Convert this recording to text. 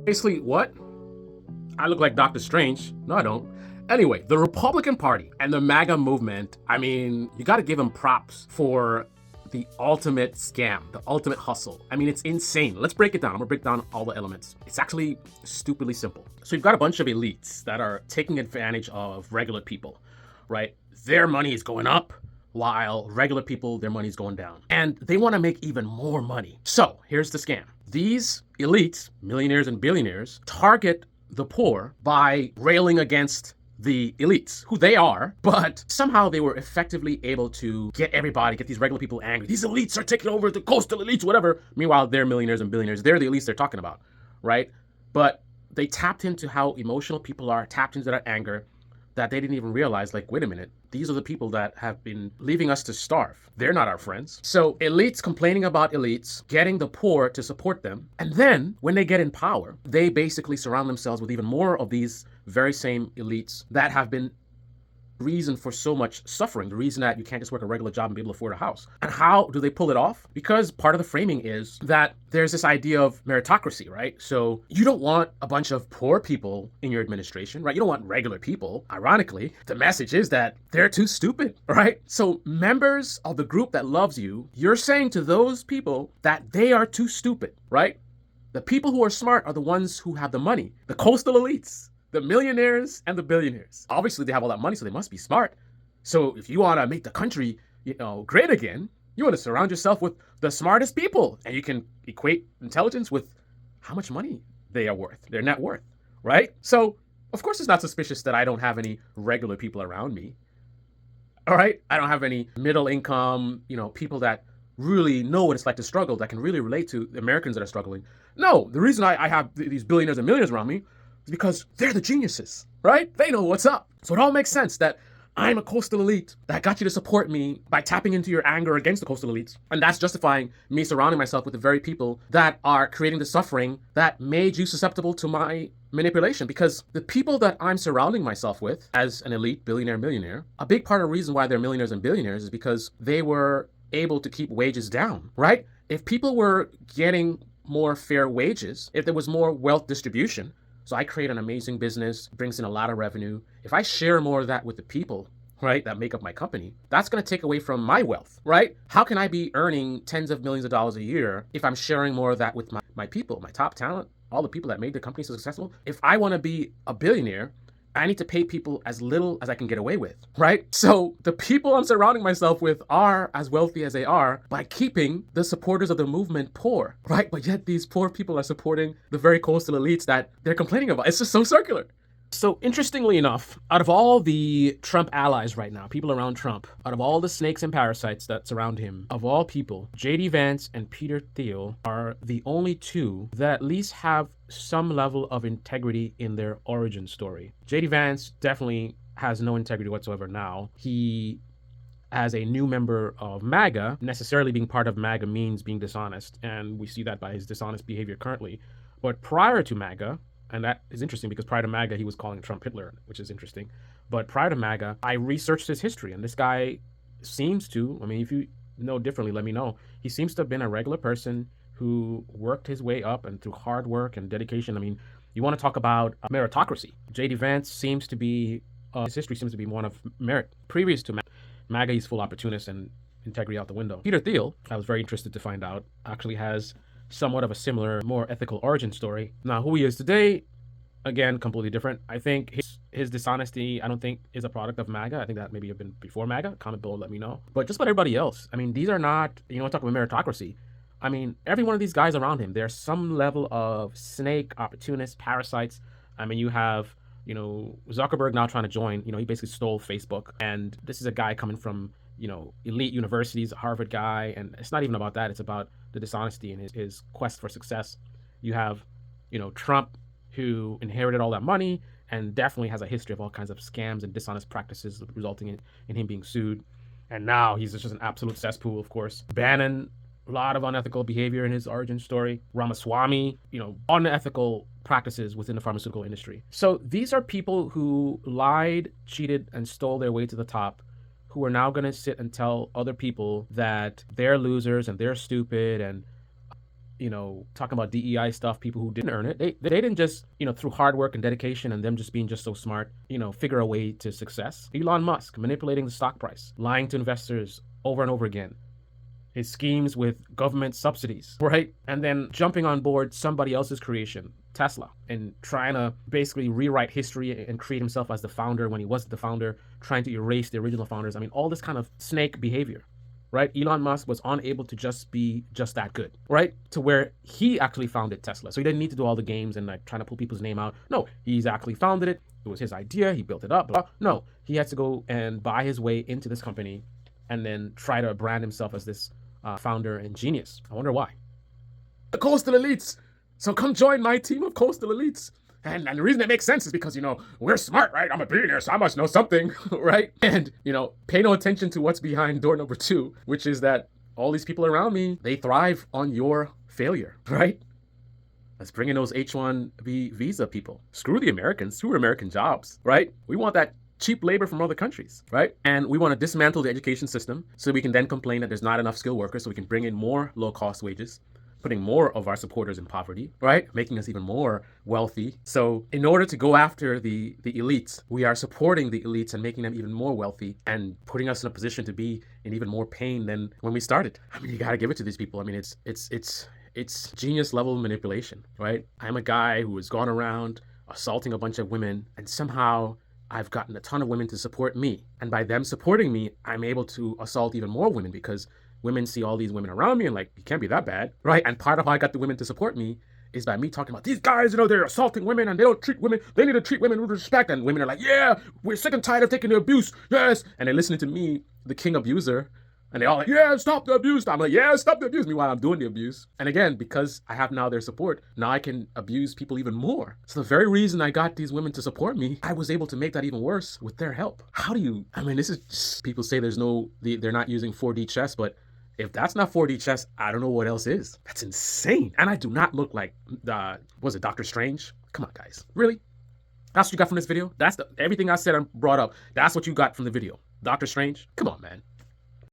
Basically, what? I look like Doctor Strange. No, I don't. Anyway, the Republican Party and the MAGA movement, I mean, you gotta give them props for the ultimate scam, the ultimate hustle. I mean, it's insane. Let's break it down. I'm gonna break down all the elements. It's actually stupidly simple. So you've got a bunch of elites that are taking advantage of regular people, right? Their money is going up while regular people, their money is going down. And they wanna make even more money. So here's the scam. These elites, millionaires and billionaires, target the poor by railing against the elites, who they are, but somehow they were effectively able to get these regular people angry. These elites are taking over, the coastal elites, whatever. Meanwhile, they're millionaires and billionaires. They're the elites they're talking about, right? But they tapped into how emotional people are, tapped into that anger that they didn't even realize, like, wait a minute, these are the people that have been leaving us to starve. They're not our friends. So elites complaining about elites, getting the poor to support them. And then when they get in power, they basically surround themselves with even more of these very same elites that have been reason for so much suffering, the reason that you can't just work a regular job and be able to afford a house. And how do they pull it off? Because part of the framing is that there's this idea of meritocracy, right? So you don't want a bunch of poor people in your administration, right? You don't want regular people. Ironically, the message is that they're too stupid, right? So members of the group that loves you, you're saying to those people that they are too stupid, right? The people who are smart are the ones who have the money, the coastal elites, the millionaires and the billionaires. Obviously, they have all that money, so they must be smart. So if you want to make the country, great again, you want to surround yourself with the smartest people, and you can equate intelligence with how much money they are worth, their net worth, right? So of course, it's not suspicious that I don't have any regular people around me. All right, I don't have any middle income, people that really know what it's like to struggle, that can really relate to the Americans that are struggling. No, the reason I have these billionaires and millionaires around me is because they're the geniuses, right? They know what's up. So it all makes sense that I'm a coastal elite that got you to support me by tapping into your anger against the coastal elites. And that's justifying me surrounding myself with the very people that are creating the suffering that made you susceptible to my manipulation. Because the people that I'm surrounding myself with as an elite billionaire millionaire, a big part of the reason why they're millionaires and billionaires is because they were able to keep wages down, right? If people were getting more fair wages, if there was more wealth distribution, so I create an amazing business, brings in a lot of revenue. If I share more of that with the people, right, that make up my company, that's going to take away from my wealth, right? How can I be earning tens of millions of dollars a year if I'm sharing more of that with my people, my top talent, all the people that made the company so successful? If I want to be a billionaire, I need to pay people as little as I can get away with, right? So the people I'm surrounding myself with are as wealthy as they are by keeping the supporters of the movement poor, right? But yet these poor people are supporting the very coastal elites that they're complaining about. It's just so circular. So interestingly enough, out of all the Trump allies right now, people around Trump, out of all the snakes and parasites that surround him, of all people, J.D. Vance and Peter Thiel are the only two that at least have some level of integrity in their origin story. J.D. Vance definitely has no integrity whatsoever now. He, as a new member of MAGA, necessarily being part of MAGA means being dishonest, and we see that by his dishonest behavior currently. But prior to MAGA, and that is interesting because prior to MAGA, he was calling Trump Hitler, which is interesting. But prior to MAGA, I researched his history, and this guy seems to, if you know differently, let me know. He seems to have been a regular person who worked his way up, and through hard work and dedication. You want to talk about meritocracy. J.D. Vance seems to be, his history seems to be one of merit. Previous to MAGA, he's full opportunist and integrity out the window. Peter Thiel, I was very interested to find out, actually has somewhat of a similar, more ethical origin story. Now, who he is today, again, completely different. I think his dishonesty, I don't think is a product of MAGA. I think that maybe have been before MAGA. Comment below, let me know. But just about everybody else, these are not, talk about meritocracy. Every one of these guys around him, there's some level of snake, opportunist, parasites. You have, Zuckerberg now trying to join, he basically stole Facebook. And this is a guy coming from, elite universities, a Harvard guy. And it's not even about that. It's about the dishonesty and his quest for success. You have, Trump, who inherited all that money and definitely has a history of all kinds of scams and dishonest practices resulting in him being sued. And now he's just an absolute cesspool, of course. Bannon, a lot of unethical behavior in his origin story. Ramaswamy, unethical practices within the pharmaceutical industry. So these are people who lied, cheated, and stole their way to the top, who are now going to sit and tell other people that they're losers and they're stupid and talking about DEI stuff, people who didn't earn it. They didn't just, through hard work and dedication and them just being just so smart, figure a way to success. Elon Musk manipulating the stock price, lying to investors over and over again. His schemes with government subsidies, right? And then jumping on board somebody else's creation, Tesla, and trying to basically rewrite history and create himself as the founder when he wasn't the founder, trying to erase the original founders. I mean, all this kind of snake behavior, right? Elon Musk was unable to just be just that good, right? To where he actually founded Tesla. So he didn't need to do all the games and like trying to pull people's name out. No, he's actually founded it. It was his idea. He built it up. No, he had to go and buy his way into this company and then try to brand himself as this founder and genius. I wonder why. The coastal elites. So come join my team of coastal elites. And the reason it makes sense is because, we're smart, right? I'm a billionaire, so I must know something, right? And, pay no attention to what's behind door number 2, which is that all these people around me, they thrive on your failure, right? Let's bring in those H-1B visa people. Screw the Americans, screw American jobs, right? We want that cheap labor from other countries, right? And we want to dismantle the education system so we can then complain that there's not enough skilled workers, so we can bring in more low-cost wages, putting more of our supporters in poverty, right? Making us even more wealthy. So in order to go after the elites, we are supporting the elites and making them even more wealthy and putting us in a position to be in even more pain than when we started. I mean, you got to give it to these people. I mean, it's genius level manipulation, right? I'm a guy who has gone around assaulting a bunch of women, and somehow I've gotten a ton of women to support me. And by them supporting me, I'm able to assault even more women because women see all these women around me and like, you can't be that bad, right? And part of how I got the women to support me is by me talking about these guys, they're assaulting women and they don't treat women, they need to treat women with respect. And women are like, yeah, we're sick and tired of taking the abuse, yes. And they're listening to me, the king abuser, and they all like, yeah, stop the abuse. I'm like, yeah, stop the abuse. Meanwhile, I'm doing the abuse. And again, because I have now their support, now I can abuse people even more. So the very reason I got these women to support me, I was able to make that even worse with their help. This is just, people say they're not using 4D chess, but if that's not 4D chess, I don't know what else is. That's insane. And I do not look like, was it Dr. Strange? Come on, guys. Really? That's what you got from this video? Everything I said and brought up, that's what you got from the video. Dr. Strange? Come on, man.